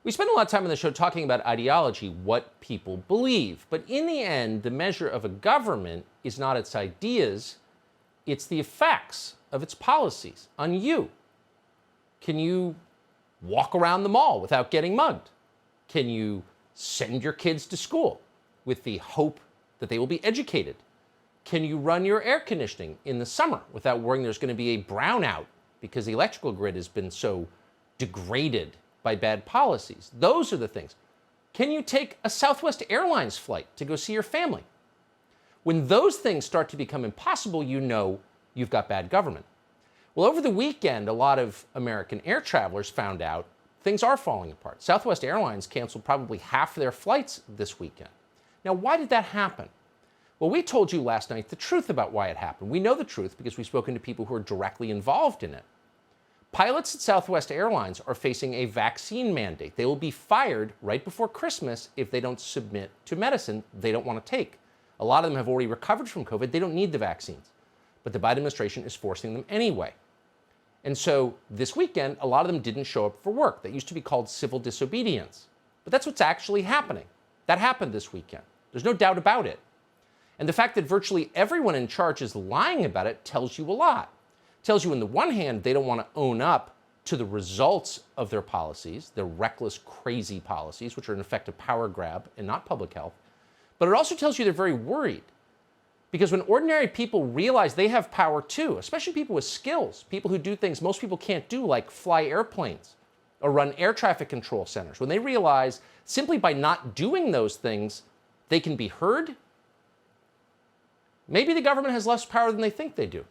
We spend a lot of time on the show talking about ideology, what people believe. But in the end, the measure of a government is not its ideas, it's the effects of its policies on you. Can you walk around the mall without getting mugged? Can you send your kids to school with the hope that they will be educated? Can you run your air conditioning in the summer without worrying there's going to be a brownout because the electrical grid has been so degraded by bad policies? Those are the things. Can you take a Southwest Airlines flight to go see your family? When those things start to become impossible, you know you've got bad government. Well, over the weekend, a lot of American air travelers found out things are falling apart. Southwest Airlines canceled probably half their flights this weekend. Now, why did that happen? Well, we told you last night the truth about why it happened. We know the truth because we've spoken to people who are directly involved in it. Pilots at Southwest Airlines are facing a vaccine mandate. They will be fired right before Christmas if they don't submit to medicine they don't want to take. A lot of them have already recovered from COVID. They don't need the vaccines. But the Biden administration is forcing them anyway. And so this weekend, a lot of them didn't show up for work. That used to be called civil disobedience. But that's what's actually happening. That happened this weekend. There's no doubt about it. And the fact that virtually everyone in charge is lying about it tells you a lot. Tells you, on the one hand, they don't want to own up to the results of their policies, their reckless, crazy policies, which are in effect a power grab and not public health. But it also tells you they're very worried. Because when ordinary people realize they have power too, especially people with skills, people who do things most people can't do, like fly airplanes or run air traffic control centers, when they realize simply by not doing those things, they can be heard, maybe the government has less power than they think they do.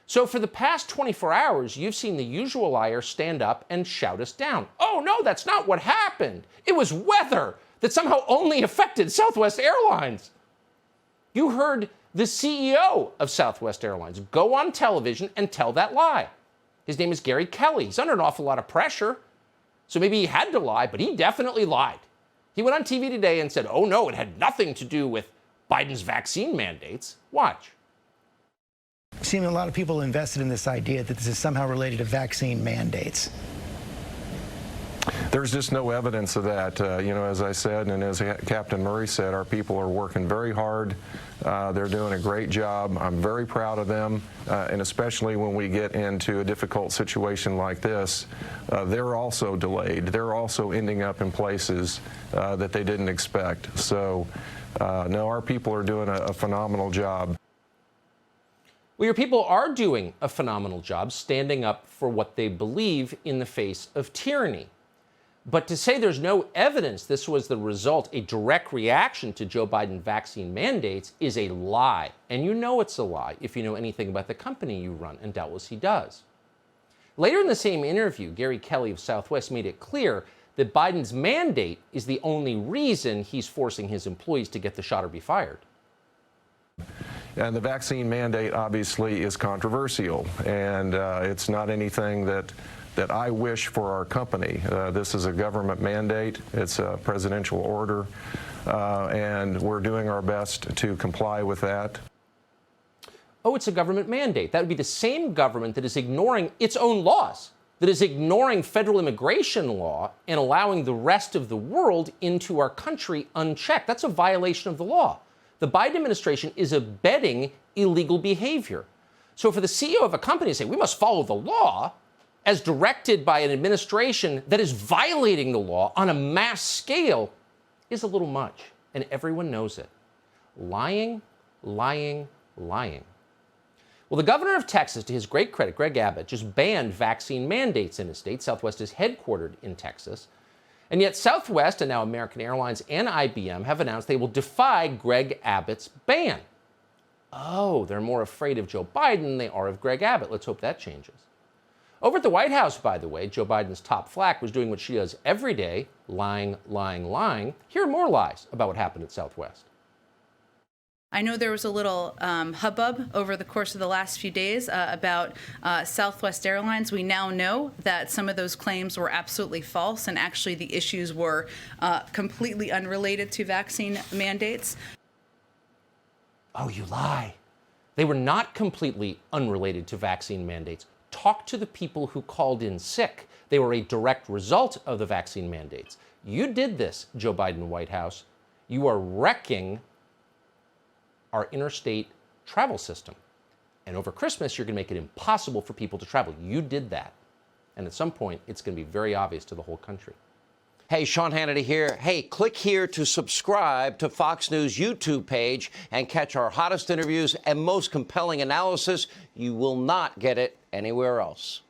So for the past 24 hours, you've seen the usual liar stand up and shout us down. Oh, no, that's not what happened. It was weather that somehow only affected Southwest Airlines. You heard the CEO of Southwest Airlines go on television and tell that lie. His name is Gary Kelly. He's under an awful lot of pressure. So maybe he had to lie, but he definitely lied. He went on TV today and said, oh, no, it had nothing to do with Biden's vaccine mandates. Watch. Seeing a lot of people invested in this idea that this is somehow related to vaccine mandates. There's just no evidence of that. As I said, and as Captain Murray said, our people are working very hard. They're doing a great job. I'm very proud of them, and especially when we get into a difficult situation like this, they're also delayed. They're also ending up in places that they didn't expect. So, no, our people are doing a phenomenal job. Well, your people are doing a phenomenal job standing up for what they believe in the face of tyranny. But to say there's no evidence this was the result, a direct reaction to Joe Biden vaccine mandates, is a lie. And you know it's a lie if you know anything about the company you run, and doubtless he does. Later in the same interview, Gary Kelly of Southwest made it clear that Biden's mandate is the only reason he's forcing his employees to get the shot or be fired. And the vaccine mandate obviously is controversial, and it's not anything that I wish for our company. This is a government mandate. It's a presidential order, and we're doing our best to comply with that. Oh, it's a government mandate. That would be the same government that is ignoring its own laws, that is ignoring federal immigration law and allowing the rest of the world into our country unchecked. That's a violation of the law. The Biden administration is abetting illegal behavior. So for the CEO of a company to say, we must follow the law as directed by an administration that is violating the law on a mass scale is a little much, and everyone knows it. Lying, lying, lying. Well, the governor of Texas, to his great credit, Greg Abbott, just banned vaccine mandates in his state. Southwest is headquartered in Texas. And yet Southwest and now American Airlines and IBM have announced they will defy Greg Abbott's ban. Oh, they're more afraid of Joe Biden than they are of Greg Abbott. Let's hope that changes. Over at the White House, by the way, Joe Biden's top flack was doing what she does every day, lying, lying, lying. Here are more lies about what happened at Southwest. I know there was a little hubbub over the course of the last few days about Southwest Airlines. We now know that some of those claims were absolutely false, and actually the issues were completely unrelated to vaccine mandates. Oh, you lie. They were not completely unrelated to vaccine mandates. Talk to the people who called in sick. They were a direct result of the vaccine mandates. You did this, Joe Biden White House. You are wrecking our interstate travel system. And over Christmas, you're going to make it impossible for people to travel. You did that. And at some point, it's going to be very obvious to the whole country. Hey, Sean Hannity here. Hey, click here to subscribe to Fox News YouTube page and catch our hottest interviews and most compelling analysis. You will not get it anywhere else.